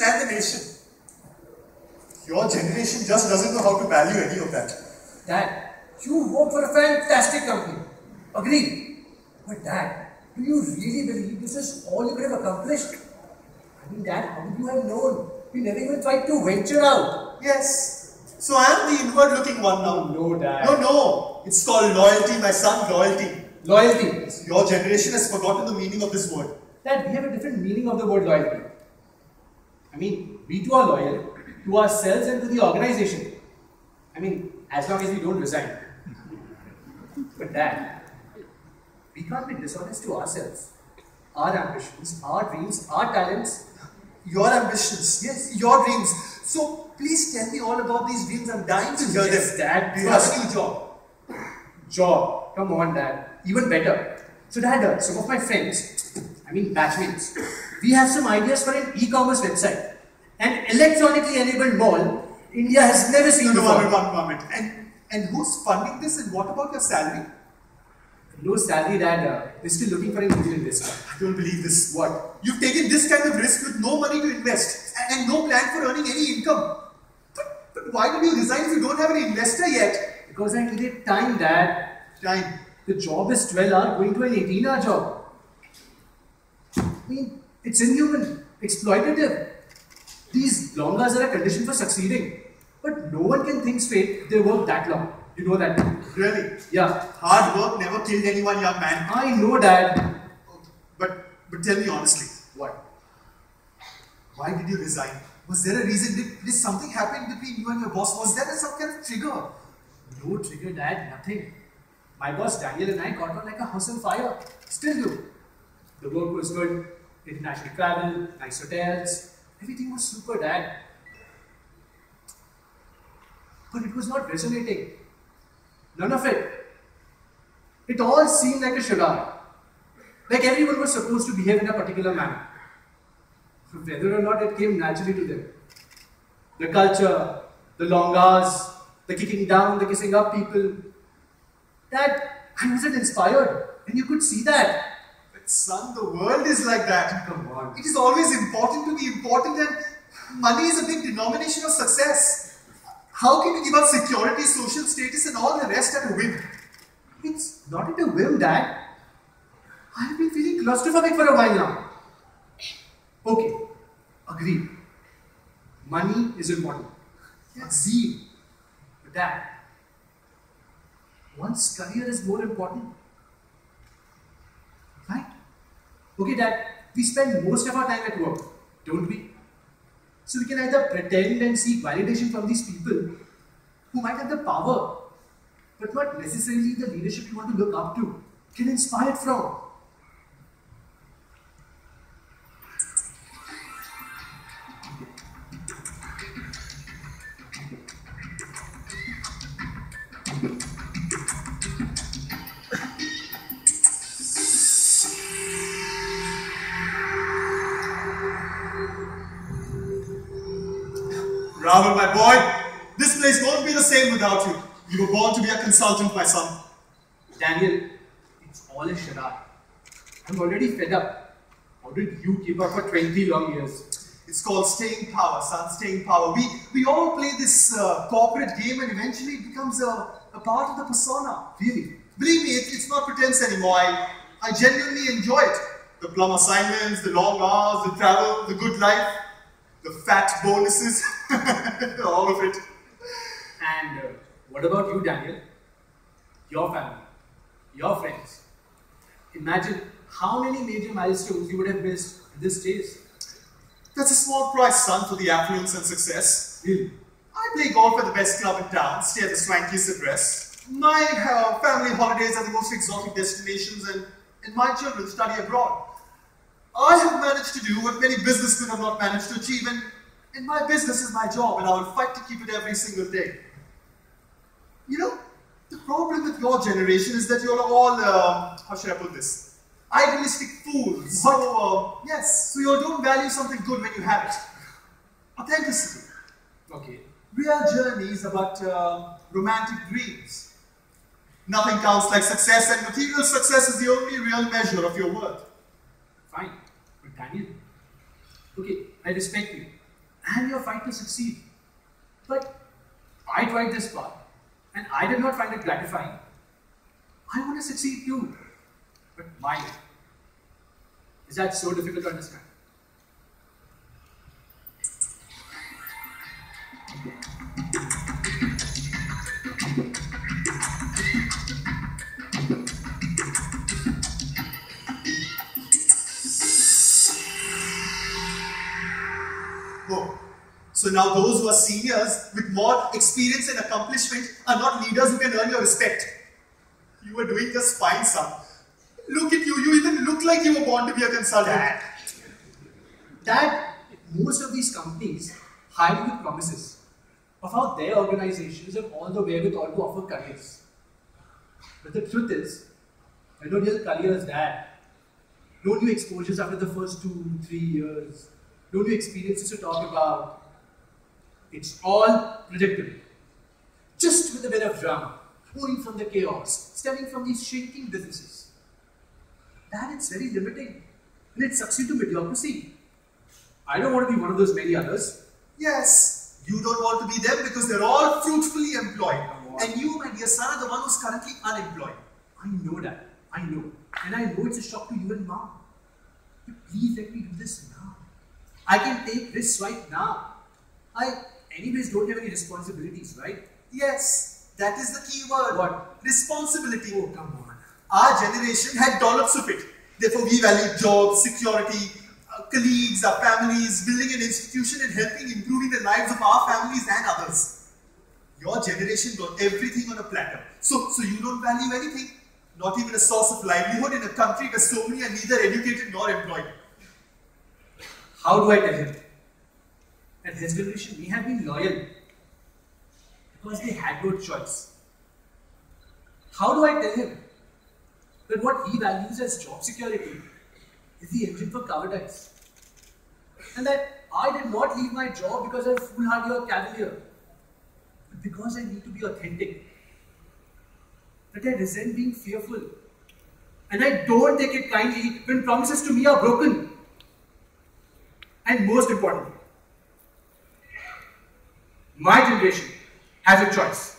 and the nation. Your generation just doesn't know how to value any of that. Dad, you work for a fantastic company. Agreed. But Dad, do you really believe this is all you could have accomplished? I mean, Dad, how would you have known? You never even tried to venture out. Yes. So I am the inward-looking one now. No, Dad. No. It's called loyalty, my son, loyalty. Loyalty. Your generation has forgotten the meaning of this word. Dad, we have a different meaning of the word loyalty. I mean, we too are loyal to ourselves and to the organization. I mean, as long as we don't resign. But Dad, we can't be dishonest to ourselves. Our ambitions, our dreams, our talents. Your ambitions, yes, your dreams. So please tell me all about these dreams. I'm dying to hear them. Dad. Do you have a new job? Job. Come on, Dad. Even better. So Dad, some of my friends, I mean batchmates, we have some ideas for an e-commerce website. An electronically enabled mall India has never seen before. One moment. And who's funding this, and what about your salary? No salary, Dad. We're still looking for an angel investor. I don't believe this. What? You've taken this kind of risk with no money to invest and no plan for earning any income. But why did you resign if you don't have an investor yet? Because I needed time, Dad. Time. The job is 12-hour going to an 18-hour job. I mean, it's inhuman, exploitative. These long hours are a condition for succeeding. But no one can think straight if they work that long. You know that. Really? Yeah. Hard work never killed anyone, young man. I know, Dad. But tell me honestly. What? Why did you resign? Was there a reason? Did something happen between you and your boss? Was there some kind of trigger? No trigger, Dad. Nothing. My boss Daniel and I got on like a house on fire. Still do. The work was good. International travel, nice hotels. Everything was super, Dad. But it was not resonating. None of it. It all seemed like a charade. Like everyone was supposed to behave in a particular manner. Whether or not it came naturally to them. The culture, the long hours, the kicking down, the kissing up people. Dad, I wasn't inspired. And you could see that. But son, the world is like that. Come on. It is always important to be important, and money is a big denomination of success. How can you give up security, social status and all the rest at a whim? It's not at a whim, Dad. I've been feeling claustrophobic for a while now. Okay, agreed. Money is important. Agreed. But Dad, one's career is more important. Right? Okay, Dad, we spend most of our time at work, don't we? So we can either pretend and seek validation from these people who might have the power, but not necessarily the leadership you want to look up to, get inspired from. Rahul, my boy, this place won't be the same without you. You were born to be a consultant, my son. Daniel, it's all a charade. I'm already fed up. How did you keep up for 20 long years? It's called staying power, son, staying power. We all play this corporate game, and eventually it becomes a part of the persona. Really? Believe me, it's not pretense anymore. I genuinely enjoy it. The plum assignments, the long hours, the travel, the good life, the fat bonuses, all of it. And what about you, Daniel? Your family, your friends. Imagine how many major milestones you would have missed in this days. That's a small price, son, for the affluence and success. Really? I play golf at the best club in town, stay at the swankiest address. My family holidays are the most exotic destinations, and my children study abroad. I have managed to do what many businessmen have not managed to achieve, and my business is my job, and I will fight to keep it every single day. You know, the problem with your generation is that you're all, how should I put this? Idealistic fools. So, yes, so you don't value something good when you have it. Authenticity. Okay. Real journeys about romantic dreams. Nothing counts like success, and material success is the only real measure of your worth. Fine. But Daniel, okay, I respect you. and your fight to succeed. But I tried this path and I did not find it gratifying. I want to succeed too. But why? Is that so difficult to understand? Oh, so now those who are seniors with more experience and accomplishment are not leaders who can earn your respect. You were doing just fine, son. Look at you, you even look like you were born to be a consultant. Dad, most of these companies hire you with promises of how their organizations have all the wherewithal to offer careers. But the truth is, there are no real careers, Dad. No new exposures after the first 2-3 years. No new experiences to talk about. It's all predictable. Just with a bit of drama, owing from the chaos, stemming from these shrinking businesses. Dad, it's very limiting. And it sucks you to mediocrity. I don't want to be one of those many others. Yes, you don't want to be them because they're all fruitfully employed. And you, my dear son, are the one who's currently unemployed. I know that. I know. And I know it's a shock to you and Mom. But please let me do this now. I can take risks right now. I, anyways, don't have any responsibilities, right? Yes, that is the key word. What? Responsibility. Oh, come on. Our generation had dollops of it. Therefore, we value jobs, security, colleagues, our families, building an institution and helping improving the lives of our families and others. Your generation got everything on a platter. So you don't value anything. Not even a source of livelihood in a country where so many are neither educated nor employed. How do I tell him that his generation may have been loyal because they had no choice? How do I tell him that what he values as job security is the engine for cowardice? And that I did not leave my job because I'm foolhardy or cavalier, but because I need to be authentic. That I resent being fearful. And I don't take it kindly when promises to me are broken. And most importantly, my generation has a choice.